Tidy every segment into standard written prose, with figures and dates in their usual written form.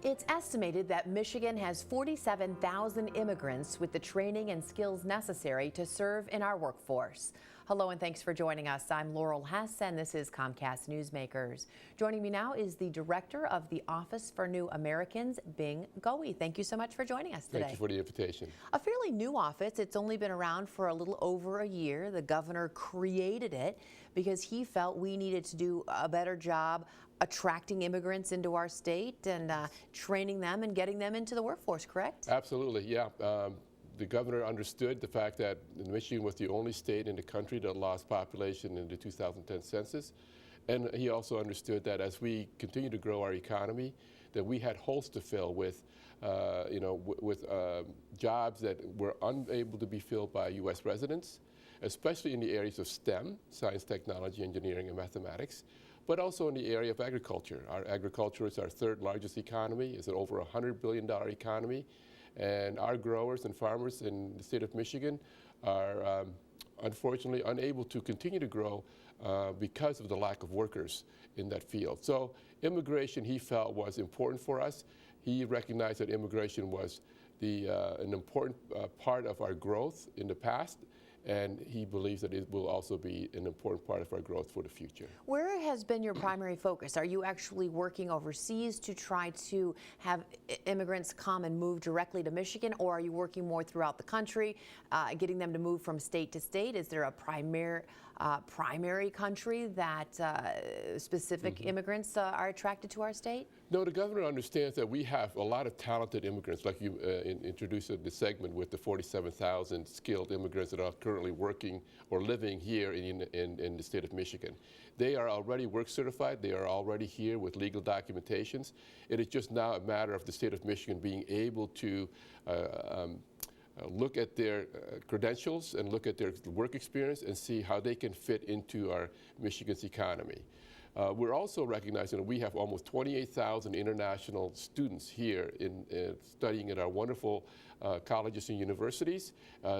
It's estimated that Michigan has 47,000 immigrants with the training and skills necessary to serve in our workforce. Hello and thanks for joining us. I'm Laurel Hess and this is Comcast Newsmakers. Joining me now is the Director of the Office for New Americans, Goei. Thank you so much for joining us today. Thank you for the invitation. A fairly new office. It's only been around for a little over a year. The governor created it because he felt we needed to do a better job attracting immigrants into our state and training them and getting them into the workforce, correct? Absolutely, yeah. The governor understood the fact that Michigan was the only state in the country that lost population in the 2010 census. And he also understood that as we continue to grow our economy, that we had holes to fill with, jobs that were unable to be filled by U.S. residents, especially in the areas of STEM, science, technology, engineering, and mathematics, but also in the area of agriculture. Our agriculture is our third largest economy. It's an over $100 billion economy. And our growers and farmers in the state of Michigan are unfortunately unable to continue to grow because of the lack of workers in that field. So immigration, he felt, was important for us. He recognized that immigration was an important part of our growth in the past, and he believes that it will also be an important part of our growth for the future. Where has been your primary focus? Are you actually working overseas to try to have immigrants come and move directly to Michigan, or are you working more throughout the country, getting them to move from state to state? Is there a primary country that specific immigrants are attracted to our state? No, the governor understands that we have a lot of talented immigrants, like you introduced in the segment with the 47,000 skilled immigrants that are currently working or living here in the state of Michigan. They are already work certified. They are already here with legal documentations. It is just now a matter of the state of Michigan being able to look at their credentials and look at their work experience and see how they can fit into our Michigan's economy. We're also recognizing that we have almost 28,000 international students here studying at our wonderful colleges and universities.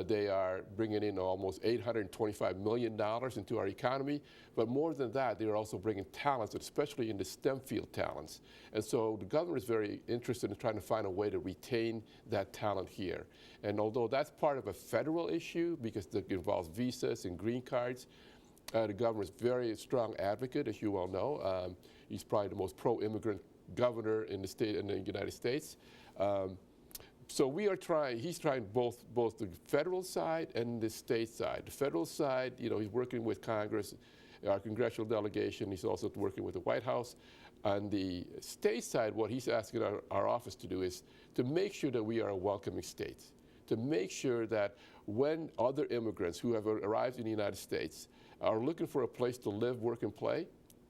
They are bringing in almost $825 million into our economy, but more than that, they are also bringing talents, especially in the STEM field talents. And so the governor is very interested in trying to find a way to retain that talent here. And although that's part of a federal issue because it involves visas and green cards, the governor is a very strong advocate, as you well know. He's probably the most pro-immigrant governor in the United States. So he's trying both the federal side and the state side. The federal side, he's working with Congress, our congressional delegation. He's also working with the White House. On the state side, what he's asking our office to do is to make sure that we are a welcoming state, to make sure that when other immigrants who have arrived in the United States are looking for a place to live, work, and play,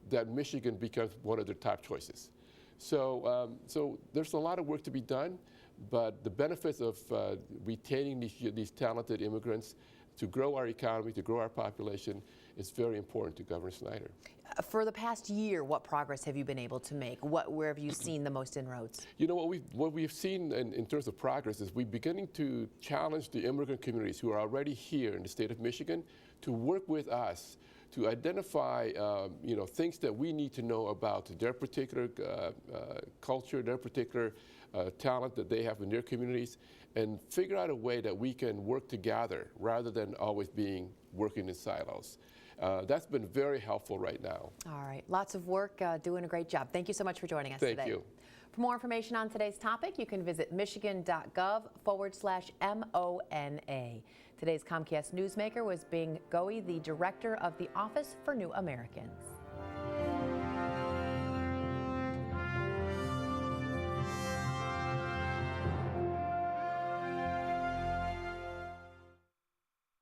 that Michigan becomes one of their top choices. So there's a lot of work to be done, but the benefits of retaining these talented immigrants to grow our economy, to grow our population, is very important to Governor Snyder. For the past year, what progress have you been able to make? Where have you seen the most inroads? You know, what we've seen in terms of progress is we're beginning to challenge the immigrant communities who are already here in the state of Michigan to work with us to identify things that we need to know about their particular culture, their particular talent that they have in their communities, and figure out a way that we can work together rather than always working in silos. That's been very helpful right now. All right, lots of work, doing a great job. Thank you so much for joining us today. Thank you. For more information on today's topic, you can visit michigan.gov/MONA. Today's Comcast Newsmaker was Goei, the Director of the Office for New Americans.